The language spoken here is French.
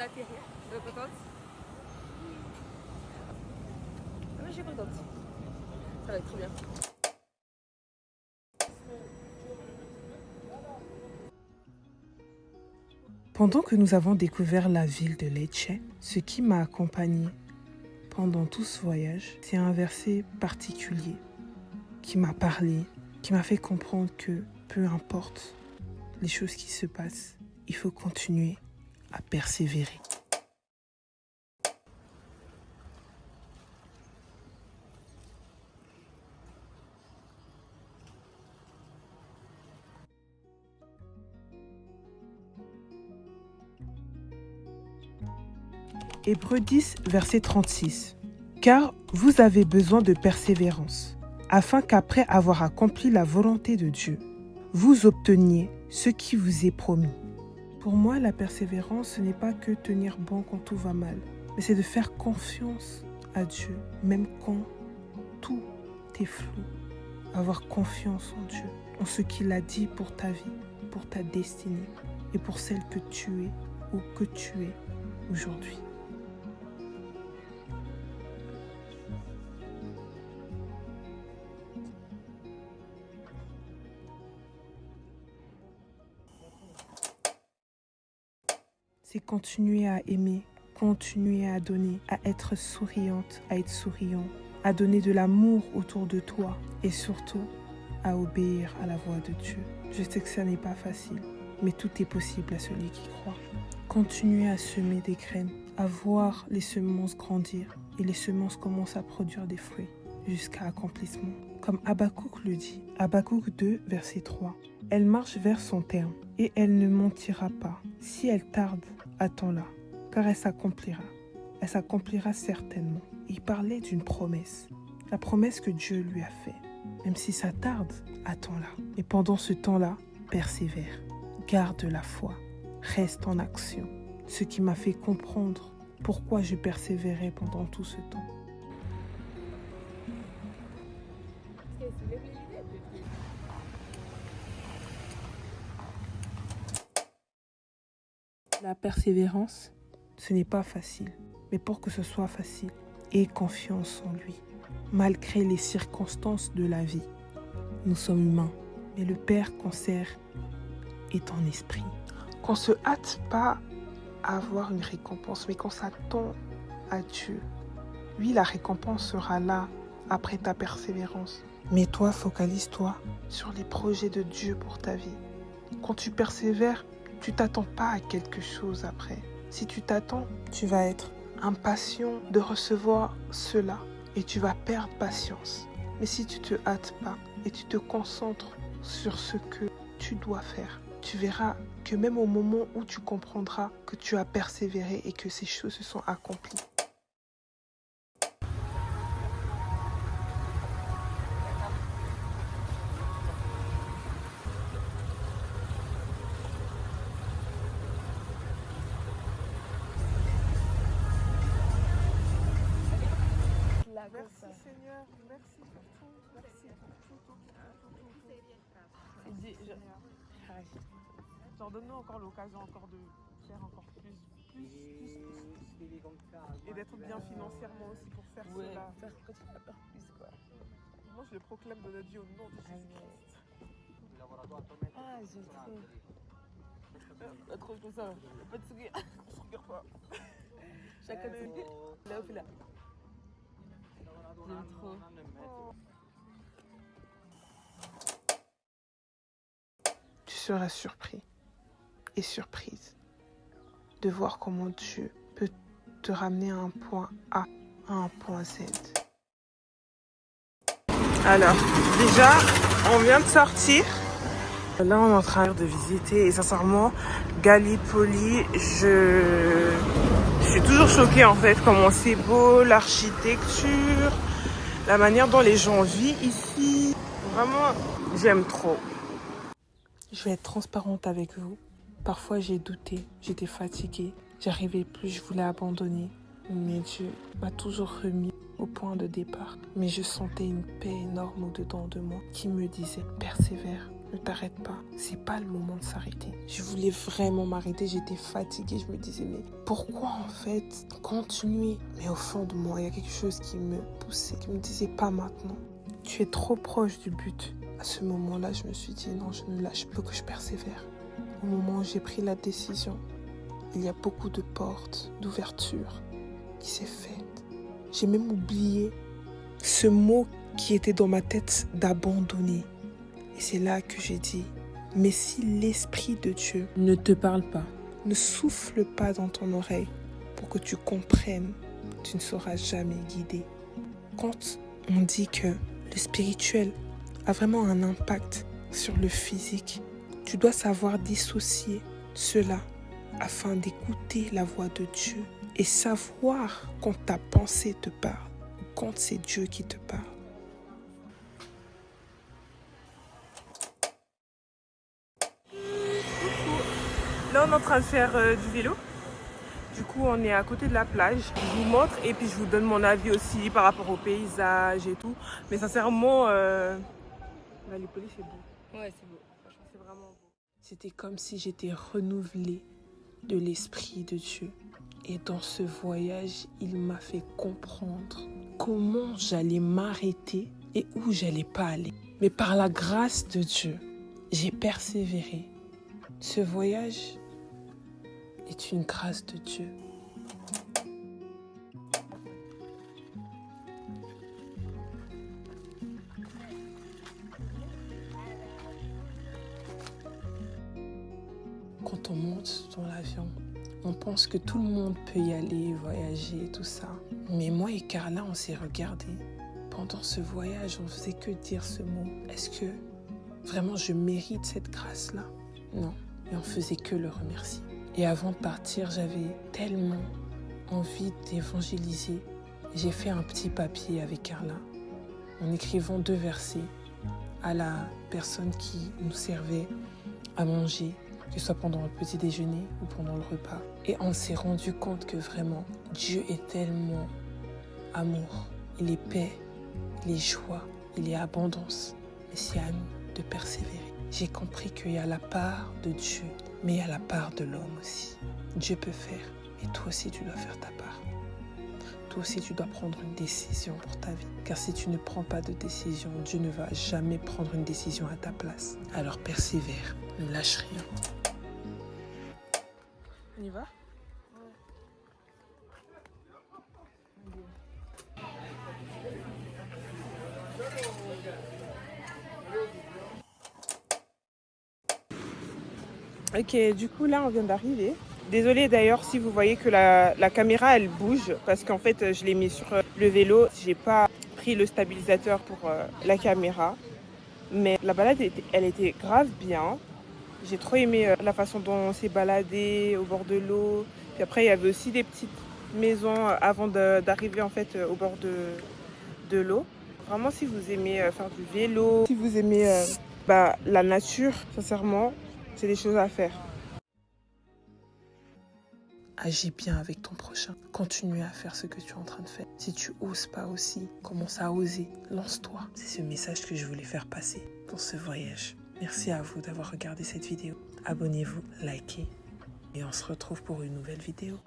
d'atterrir. Vous êtes contente? Ah, je suis contente. Ça va être trop bien. Pendant que nous avons découvert la ville de Lecce, ce qui m'a accompagnée pendant tout ce voyage, c'est un verset particulier qui m'a parlé, qui m'a fait comprendre que peu importe les choses qui se passent, il faut continuer à persévérer. Hébreux 10, verset 36. Car vous avez besoin de persévérance, afin qu'après avoir accompli la volonté de Dieu, vous obteniez ce qui vous est promis. Pour moi, la persévérance, ce n'est pas que tenir bon quand tout va mal, mais c'est de faire confiance à Dieu, même quand tout est flou. Avoir confiance en Dieu, en ce qu'il a dit pour ta vie, pour ta destinée et pour celle que tu es ou que tu es aujourd'hui. C'est continuer à aimer, continuer à donner, à être souriante, à être souriant, à donner de l'amour autour de toi et surtout à obéir à la voix de Dieu. Je sais que ça n'est pas facile, mais tout est possible à celui qui croit. Continuer à semer des graines, à voir les semences grandir et les semences commencent à produire des fruits jusqu'à accomplissement. Comme Habakkuk le dit, Habakkuk 2, verset 3. Elle marche vers son terme et elle ne mentira pas. Si elle tarde, attends-la, car elle s'accomplira. Elle s'accomplira certainement. Il parlait d'une promesse, la promesse que Dieu lui a faite. Même si ça tarde, attends-la. Et pendant ce temps-là, persévère, garde la foi, reste en action. Ce qui m'a fait comprendre pourquoi je persévérais pendant tout ce temps. La persévérance, ce n'est pas facile. Mais pour que ce soit facile, aie confiance en lui. Malgré les circonstances de la vie, nous sommes humains. Mais le Père qu'on sert est en esprit. Qu'on ne se hâte pas à avoir une récompense, mais qu'on s'attend à Dieu. Oui, la récompense sera là après ta persévérance. Mais toi, focalise-toi sur les projets de Dieu pour ta vie. Quand tu persévères, tu t'attends pas à quelque chose après. Si tu t'attends, tu vas être impatient de recevoir cela et tu vas perdre patience. Mais si tu te hâtes pas et tu te concentres sur ce que tu dois faire, tu verras que même au moment où tu comprendras que tu as persévéré et que ces choses se sont accomplies. Merci Seigneur, merci pour tout, merci pour tout. Genre donne-nous encore l'occasion encore de faire encore plus. Et d'être bien financièrement aussi pour faire cela. Faire quand tu vas faire plus quoi. Moi je le proclame dans notre vie au nom de Jésus-Christ. Ah, j'ai trop. Pas trop comme ça. Pas de sourire. On se regarde pas. Chacun de ses. Là, ou là. J'aime trop. Tu seras surpris et surprise de voir comment Dieu peut te ramener à un point A, à un point Z. Alors, déjà, on vient de sortir. Là, on est en train de visiter et sincèrement, Gallipoli, je suis toujours choquée en fait, comment c'est beau, l'architecture, la manière dont les gens vivent ici. Vraiment, j'aime trop. Je vais être transparente avec vous. Parfois, j'ai douté, j'étais fatiguée, j'arrivais plus, je voulais abandonner. Mais Dieu m'a toujours remis au point de départ. Mais je sentais une paix énorme au-dedans de moi qui me disait persévère, Ne t'arrête pas. C'est pas le moment de s'arrêter. Je voulais vraiment m'arrêter. J'étais fatiguée. Je me disais, mais pourquoi en fait continuer? Mais au fond de moi, il y a quelque chose qui me poussait, qui me disait pas maintenant. Tu es trop proche du but. À ce moment-là, je me suis dit, non, je ne lâche pas, que je persévère. Au moment où j'ai pris la décision, il y a beaucoup de portes, d'ouverture qui s'est faite. J'ai même oublié ce mot qui était dans ma tête d'abandonner. Et c'est là que j'ai dit, mais si l'Esprit de Dieu ne te parle pas, ne souffle pas dans ton oreille pour que tu comprennes, tu ne seras jamais guidé. Quand on dit que le spirituel a vraiment un impact sur le physique, tu dois savoir dissocier cela afin d'écouter la voix de Dieu et savoir quand ta pensée te parle ou quand c'est Dieu qui te parle. Là, on est en train de faire du vélo. Du coup, on est à côté de la plage. Je vous montre et puis je vous donne mon avis aussi par rapport au paysage et tout. Mais sincèrement, Gallipoli, c'est beau. Ouais, c'est beau. Franchement, c'est vraiment beau. C'était comme si j'étais renouvelée de l'Esprit de Dieu. Et dans ce voyage, il m'a fait comprendre comment j'allais m'arrêter et où j'allais pas aller. Mais par la grâce de Dieu, j'ai persévéré. Ce voyage est une grâce de Dieu. Quand on monte dans l'avion, on pense que tout le monde peut y aller, voyager, tout ça. Mais moi et Carla, on s'est regardés. Pendant ce voyage, on faisait que dire ce mot. Est-ce que vraiment je mérite cette grâce-là? Non. Et on faisait que le remercier. Et avant de partir, j'avais tellement envie d'évangéliser. J'ai fait un petit papier avec Carla en écrivant 2 versets à la personne qui nous servait à manger, que ce soit pendant le petit déjeuner ou pendant le repas. Et on s'est rendu compte que vraiment, Dieu est tellement amour. Il est paix, il est joie, il est abondance. Mais c'est à nous de persévérer. J'ai compris qu'il y a la part de Dieu, mais il y a la part de l'homme aussi. Dieu peut faire, mais toi aussi tu dois faire ta part. Toi aussi tu dois prendre une décision pour ta vie. Car si tu ne prends pas de décision, Dieu ne va jamais prendre une décision à ta place. Alors persévère, ne lâche rien. On y va ? Ok, du coup là on vient d'arriver. Désolée d'ailleurs si vous voyez que la caméra elle bouge parce qu'en fait je l'ai mis sur le vélo. J'ai pas pris le stabilisateur pour la caméra. Mais la balade elle était grave bien. J'ai trop aimé la façon dont on s'est baladé au bord de l'eau. Puis après il y avait aussi des petites maisons avant d'arriver en fait au bord de l'eau. Vraiment si vous aimez faire du vélo, si vous aimez la nature, sincèrement, c'est des choses à faire. Agis bien avec ton prochain. Continue à faire ce que tu es en train de faire. Si tu oses pas aussi, commence à oser. Lance-toi. C'est ce message que je voulais faire passer dans ce voyage. Merci à vous d'avoir regardé cette vidéo. Abonnez-vous, likez et on se retrouve pour une nouvelle vidéo.